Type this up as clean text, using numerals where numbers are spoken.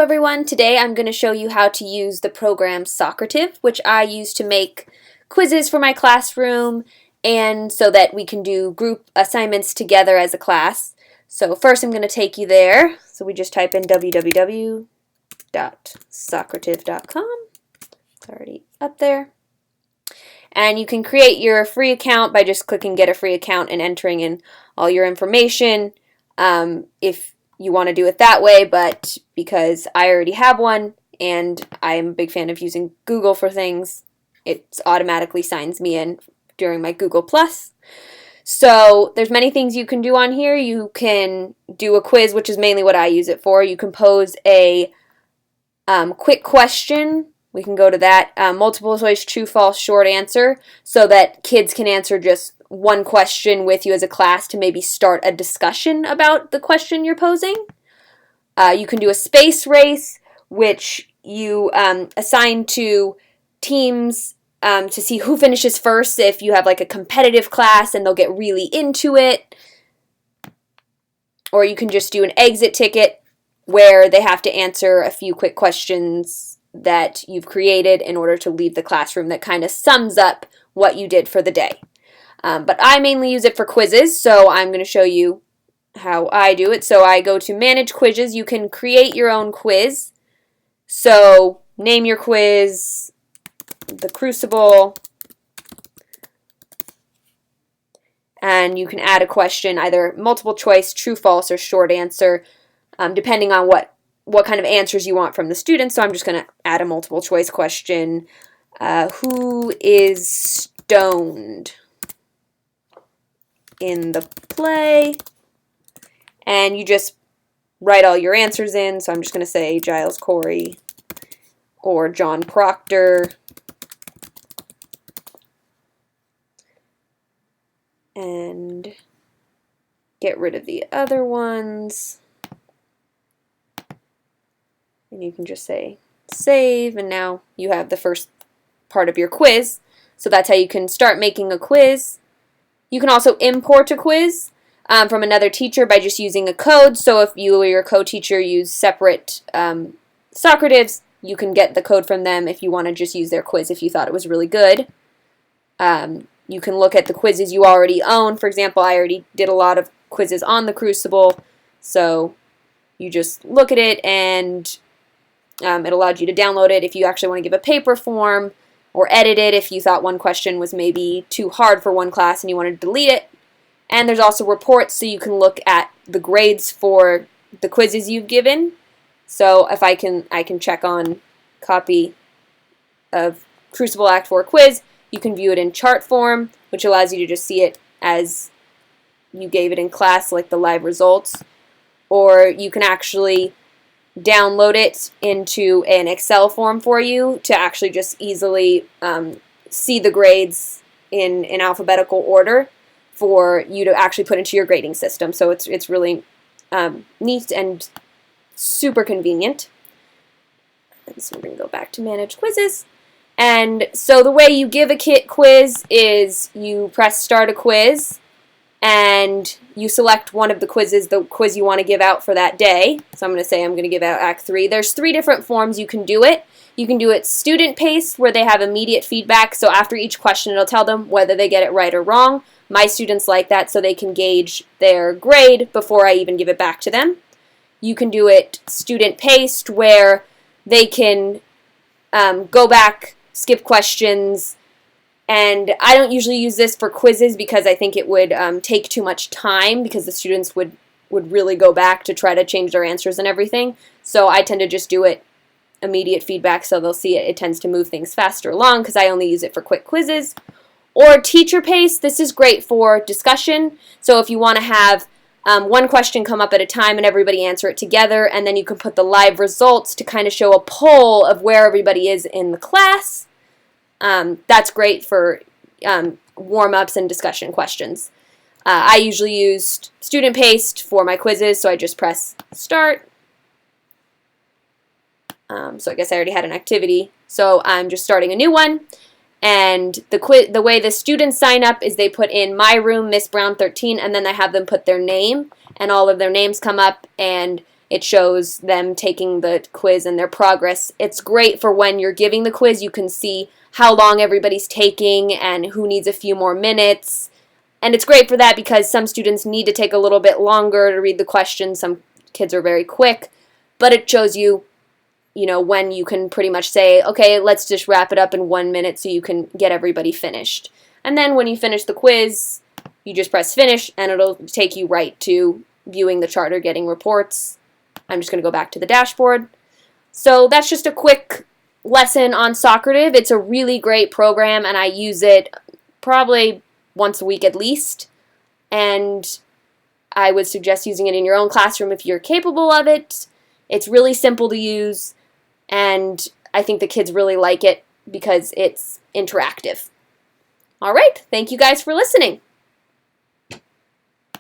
everyone, today I'm going to show you how to use the program Socrative, which I use to make quizzes for my classroom and so that we can do group assignments together as a class. So first I'm going to take you there. So we just type in www.socrative.com. It's already up there. And you can create your free account by just clicking Get a Free Account and entering in all your information. If you want to do it that way, but because I already have one and I'm a big fan of using Google for things, it automatically signs me in during my Google+. So there's many things you can do on here. You can do a quiz, which is mainly what I use it for. You can pose a quick question. We can go to that. Multiple choice, true, false, short answer, so that kids can answer just one question with you as a class to maybe start a discussion about the question you're posing. You can do a space race, which you assign to teams to see who finishes first if you have like a competitive class and they'll get really into it. Or you can just do an exit ticket where they have to answer a few quick questions that you've created in order to leave the classroom that kind of sums up what you did for the day. But I mainly use it for quizzes, so I'm going to show you how I do it. So I go to Manage Quizzes. You can create your own quiz. So name your quiz, The Crucible, and you can add a question, either multiple choice, true, false, or short answer, depending on what kind of answers you want from the students. So I'm just going to add a multiple choice question. Who is stoned in the play? And you just write all your answers in. So I'm just going to say Giles Corey or John Proctor. And get rid of the other ones. And you can just say save, and now you have the first part of your quiz. So that's how you can start making a quiz. You can also import a quiz from another teacher by just using a code. So if you or your co-teacher use separate Socratives, you can get the code from them if you want to just use their quiz if you thought it was really good. You can look at the quizzes you already own. For example, I already did a lot of quizzes on the Crucible, so you just look at it and it allowed you to download it if you actually want to give a paper form, or edit it if you thought one question was maybe too hard for one class and you wanted to delete it. And there's also reports, so you can look at the grades for the quizzes you've given. So if I can check on copy of Crucible Act 4 quiz. You can view it in chart form, which allows you to just see it as you gave it in class, like the live results. Or you can actually download it into an Excel form for you to actually just easily see the grades in alphabetical order for you to actually put into your grading system. So it's really neat and super convenient. And so we're going to go back to Manage Quizzes. And so the way you give a kit quiz is you press Start a Quiz, and you select one of the quizzes, the quiz you want to give out for that day. So I'm going to say I'm going to give out Act 3. There's 3 different forms you can do it. You can do it student-paced, where they have immediate feedback. So after each question, it'll tell them whether they get it right or wrong. My students like that so they can gauge their grade before I even give it back to them. You can do it student-paced, where they can go back, skip questions, and I don't usually use this for quizzes because I think it would take too much time, because the students would really go back to try to change their answers and everything. So I tend to just do it immediate feedback, so they'll see it. It tends to move things faster along because I only use it for quick quizzes. Or teacher pace. This is great for discussion. So if you want to have one question come up at a time and everybody answer it together, and then you can put the live results to kind of show a poll of where everybody is in the class. That's great for warm-ups and discussion questions. I usually use student-paced for my quizzes, so I just press Start. So I guess I already had an activity, so I'm just starting a new one. And the way the students sign up is they put in my room, Miss Brown 13, and then I have them put their name, and all of their names come up, and It shows them taking the quiz and their progress. It's great for when you're giving the quiz. You can see how long everybody's taking and who needs a few more minutes. And it's great for that because some students need to take a little bit longer to read the questions. Some kids are very quick. But it shows you, when you can pretty much say, okay, let's just wrap it up in 1 minute so you can get everybody finished. And then when you finish the quiz, you just press finish and it'll take you right to viewing the chart or getting reports. I'm just going to go back to the dashboard. So that's just a quick lesson on Socrative. It's a really great program and I use it probably once a week at least. And I would suggest using it in your own classroom if you're capable of it. It's really simple to use and I think the kids really like it because it's interactive. All right, thank you guys for listening.